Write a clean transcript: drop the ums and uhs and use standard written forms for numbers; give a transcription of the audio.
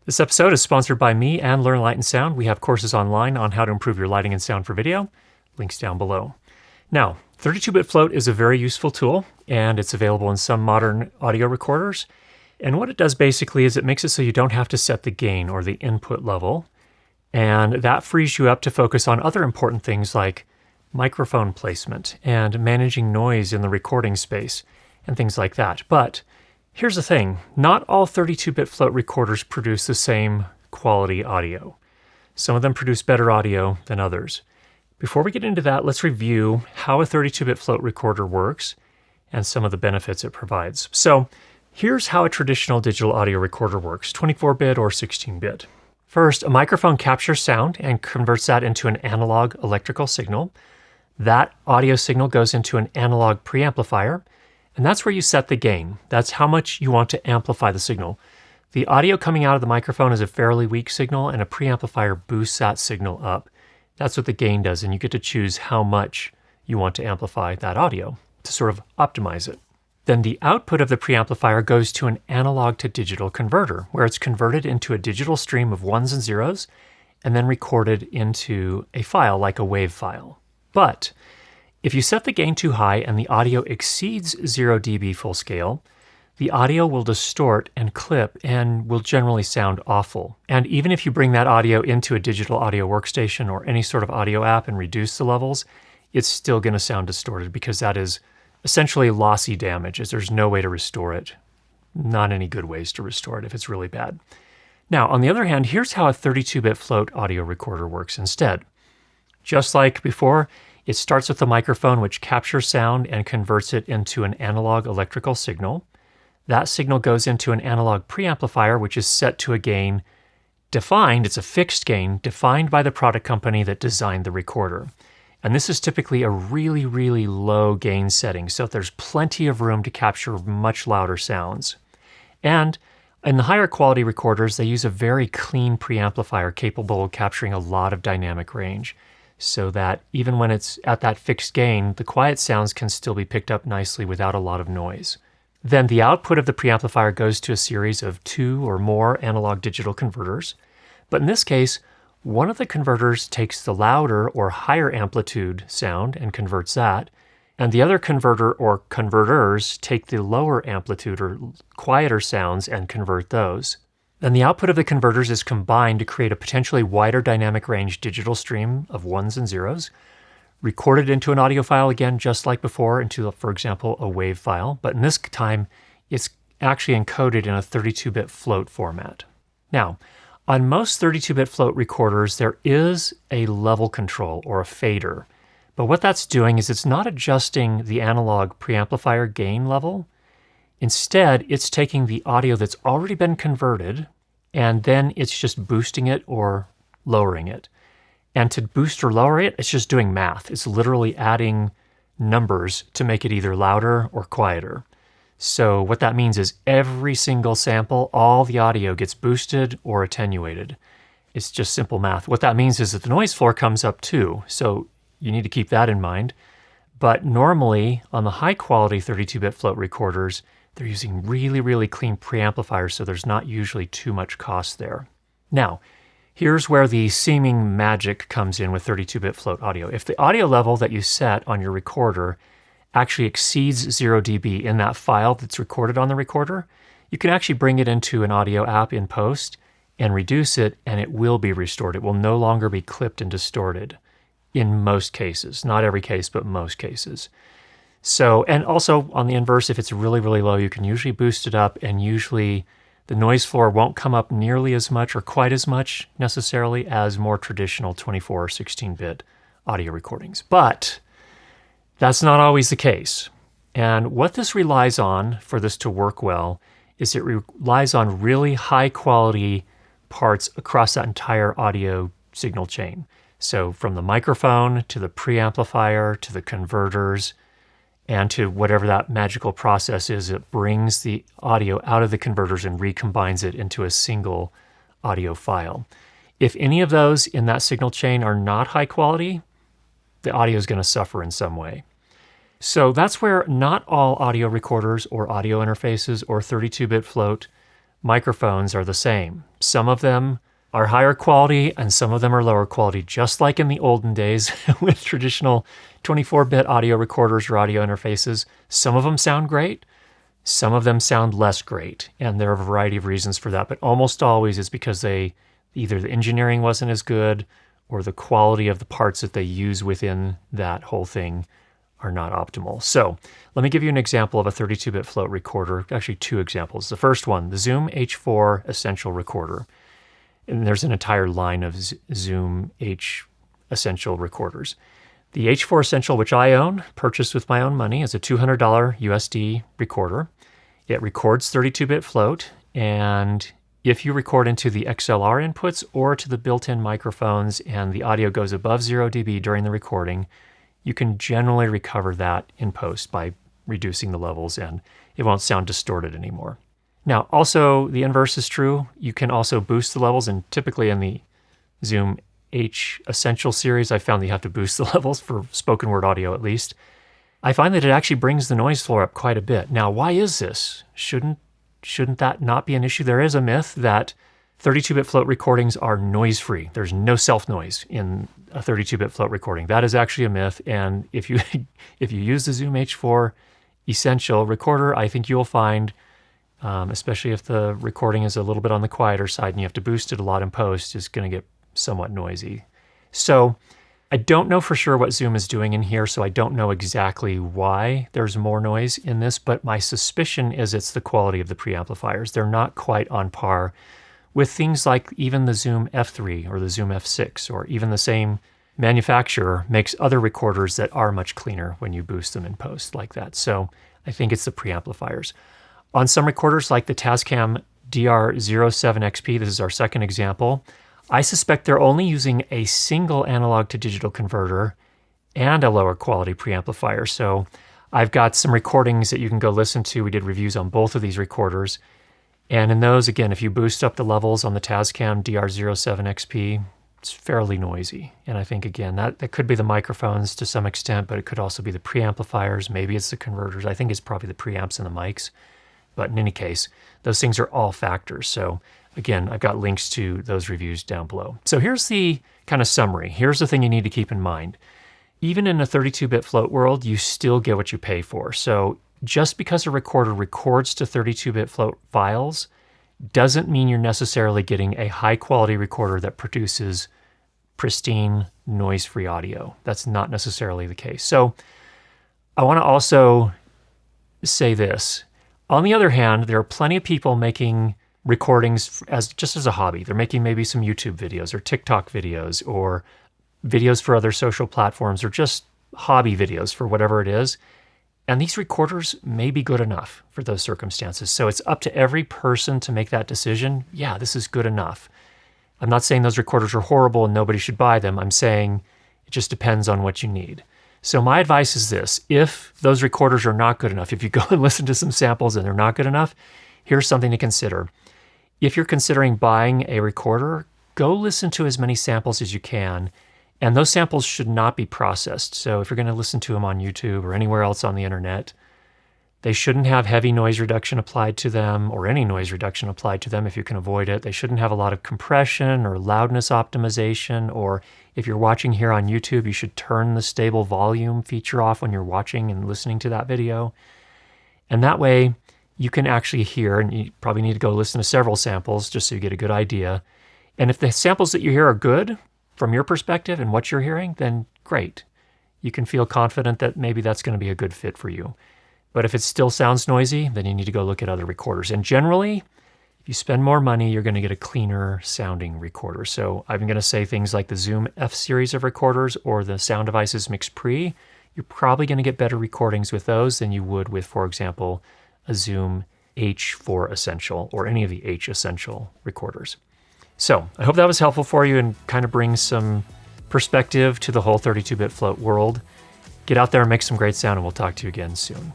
This episode is sponsored by me and Learn Light and Sound. We have courses online on how to improve your lighting and sound for video. Links down below. Now, 32-bit float is a very useful tool, and it's available in some modern audio recorders. And what it does basically is it makes it so you don't have to set the gain or the input level, and that frees you up to focus on other important things like microphone placement and managing noise in the recording space and things like that. But here's the thing, not all 32-bit float recorders produce the same quality audio. Some of them produce better audio than others. Before we get into that, let's review how a 32-bit float recorder works and some of the benefits it provides. So here's how a traditional digital audio recorder works, 24-bit or 16-bit. First, a microphone captures sound and converts that into an analog electrical signal. That audio signal goes into an analog preamplifier, and that's where you set the gain. That's how much you want to amplify the signal. The audio coming out of the microphone is a fairly weak signal, and a preamplifier boosts that signal up. That's what the gain does, and you get to choose how much you want to amplify that audio to sort of optimize it. Then the output of the preamplifier goes to an analog to digital converter, where it's converted into a digital stream of ones and zeros, and then recorded into a file like a WAV file. But if you set the gain too high and the audio exceeds 0 dB full scale, the audio will distort and clip and will generally sound awful. And even if you bring that audio into a digital audio workstation or any sort of audio app and reduce the levels, it's still going to sound distorted because that is essentially lossy damage, as there's no way to restore it. Not any good ways to restore it if it's really bad. Now, on the other hand, here's how a 32-bit float audio recorder works instead. Just like before, it starts with the microphone, which captures sound and converts it into an analog electrical signal. That signal goes into an analog preamplifier, which is set to a gain defined, it's a fixed gain, defined by the product company that designed the recorder. And this is typically a really, really low gain setting, so there's plenty of room to capture much louder sounds. And in the higher quality recorders, they use a very clean preamplifier capable of capturing a lot of dynamic range, so that even when it's at that fixed gain, the quiet sounds can still be picked up nicely without a lot of noise. Then the output of the preamplifier goes to a series of 2 or more analog digital converters. But in this case, one of the converters takes the louder or higher amplitude sound and converts that, and the other converter or converters take the lower amplitude or quieter sounds and convert those. Then the output of the converters is combined to create a potentially wider dynamic range digital stream of ones and zeros, recorded into an audio file again, just like before, into, for example, a WAV file, but in this time, it's actually encoded in a 32-bit float format. Now, on most 32-bit float recorders, there is a level control or a fader, but what that's doing is it's not adjusting the analog preamplifier gain level. Instead, it's taking the audio that's already been converted, and then it's just boosting it or lowering it. And to boost or lower it, it's just doing math. It's literally adding numbers to make it either louder or quieter. So what that means is every single sample, all the audio gets boosted or attenuated. It's just simple math. What that means is that the noise floor comes up too. So you need to keep that in mind. But normally on the high quality 32-bit float recorders, they're using really, really clean preamplifiers, so there's not usually too much cost there. Now, here's where the seeming magic comes in with 32-bit float audio. If the audio level that you set on your recorder actually exceeds 0 dB in that file that's recorded on the recorder, you can actually bring it into an audio app in post and reduce it, and it will be restored. It will no longer be clipped and distorted in most cases. Not every case, but most cases. So, and also on the inverse, if it's really, really low, you can usually boost it up, and usually the noise floor won't come up nearly as much or quite as much necessarily as more traditional 24 or 16-bit audio recordings. But that's not always the case. And what this relies on for this to work well is it relies on really high quality parts across that entire audio signal chain. So from the microphone to the preamplifier to the converters and to whatever that magical process is, it brings the audio out of the converters and recombines it into a single audio file. If any of those in that signal chain are not high quality, the audio is going to suffer in some way. So that's where not all audio recorders or audio interfaces or 32-bit float microphones are the same. Some of them are higher quality and some of them are lower quality, just like in the olden days with traditional 24-bit audio recorders or audio interfaces. Some of them sound great, some of them sound less great, and there are a variety of reasons for that, but almost always it's because either the engineering wasn't as good or the quality of the parts that they use within that whole thing are not optimal. So let me give you an example of a 32-bit float recorder, actually two examples. The first one, the Zoom H4 Essential Recorder. And there's an entire line of Zoom H Essential recorders. The H4 Essential, which I own, purchased with my own money, is a $200 USD recorder. It records 32-bit float, and if you record into the XLR inputs or to the built-in microphones and the audio goes above 0 dB during the recording, you can generally recover that in post by reducing the levels and it won't sound distorted anymore. Now, also the inverse is true. You can also boost the levels, and typically in the Zoom H Essential series, I found that you have to boost the levels for spoken word audio at least. I find that it actually brings the noise floor up quite a bit. Now, why is this? Shouldn't that not be an issue? There is a myth that 32-bit float recordings are noise-free. There's no self-noise in a 32-bit float recording. That is actually a myth, and if you use the Zoom H4 Essential recorder, I think you'll find, especially if the recording is a little bit on the quieter side and you have to boost it a lot in post, it's going to get somewhat noisy. So I don't know for sure what Zoom is doing in here, so I don't know exactly why there's more noise in this, but my suspicion is it's the quality of the preamplifiers. They're not quite on par with things like even the Zoom F3 or the Zoom F6, or even the same manufacturer makes other recorders that are much cleaner when you boost them in post like that. So I think it's the preamplifiers. On some recorders like the Tascam DR07XP, this is our second example, I suspect they're only using a single analog to digital converter and a lower quality preamplifier. So I've got some recordings that you can go listen to. We did reviews on both of these recorders. And in those, again, if you boost up the levels on the Tascam DR07XP, it's fairly noisy. And I think, again, that could be the microphones to some extent, but it could also be the preamplifiers. Maybe it's the converters. I think it's probably the preamps and the mics. But in any case, those things are all factors. So again, I've got links to those reviews down below. So here's the kind of summary. Here's the thing you need to keep in mind. Even in a 32-bit float world, you still get what you pay for. So just because a recorder records to 32-bit float files doesn't mean you're necessarily getting a high-quality recorder that produces pristine, noise-free audio. That's not necessarily the case. So I want to also say this. On the other hand, there are plenty of people making recordings just as a hobby. They're making maybe some YouTube videos or TikTok videos or videos for other social platforms or just hobby videos for whatever it is. And these recorders may be good enough for those circumstances. So it's up to every person to make that decision. Yeah, this is good enough. I'm not saying those recorders are horrible and nobody should buy them. I'm saying it just depends on what you need. So my advice is this: if those recorders are not good enough, if you go and listen to some samples and they're not good enough, here's something to consider. If you're considering buying a recorder, go listen to as many samples as you can. And those samples should not be processed. So if you're going to listen to them on YouTube or anywhere else on the internet, they shouldn't have heavy noise reduction applied to them or any noise reduction applied to them if you can avoid it. They shouldn't have a lot of compression or loudness optimization, or if you're watching here on YouTube, you should turn the stable volume feature off when you're watching and listening to that video. And that way you can actually hear, and you probably need to go listen to several samples just so you get a good idea. And if the samples that you hear are good from your perspective and what you're hearing, then great. You can feel confident that maybe that's going to be a good fit for you. But if it still sounds noisy, then you need to go look at other recorders. And generally, if you spend more money, you're going to get a cleaner sounding recorder. So I'm going to say things like the Zoom F series of recorders or the Sound Devices Mix Pre. You're probably going to get better recordings with those than you would with, for example, a Zoom H4 Essential or any of the H Essential recorders. So I hope that was helpful for you and kind of brings some perspective to the whole 32-bit float world. Get out there and make some great sound, and we'll talk to you again soon.